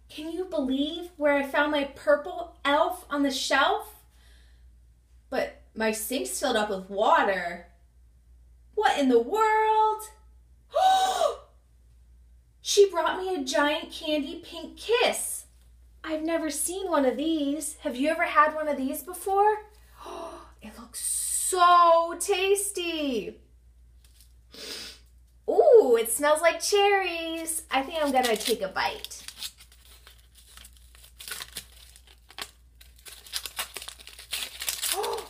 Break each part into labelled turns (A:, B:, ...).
A: Can you believe where I found my purple elf on the shelf? But my sink's filled up with water. What in the world? She brought me a giant candy pink kiss. I've never seen one of these. Have you ever had one of these before? It looks so tasty. Ooh, it smells like cherries. I think I'm gonna take a bite.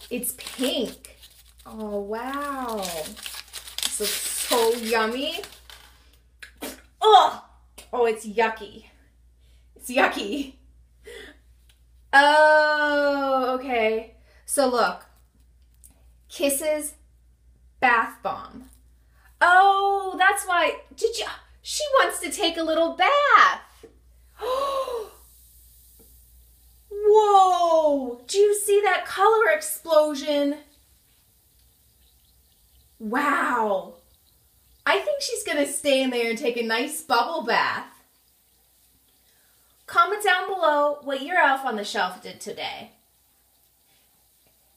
A: It's pink. Oh, wow. This looks so yummy. Oh, it's yucky. It's yucky. Oh, okay. So look. Kisses bath bomb. Oh, that's why. She wants to take a little bath. Whoa! Do you see that color explosion? Wow! I think she's gonna stay in there and take a nice bubble bath. Comment down below what your elf on the shelf did today.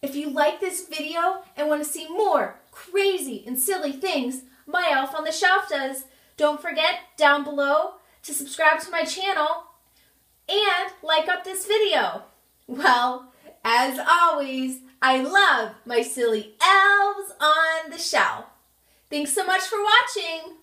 A: If you like this video and want to see more crazy and silly things my elf on the shelf does, don't forget down below to subscribe to my channel and like up this video. Well, as always, I love my silly elves on the shelf. Thanks so much for watching.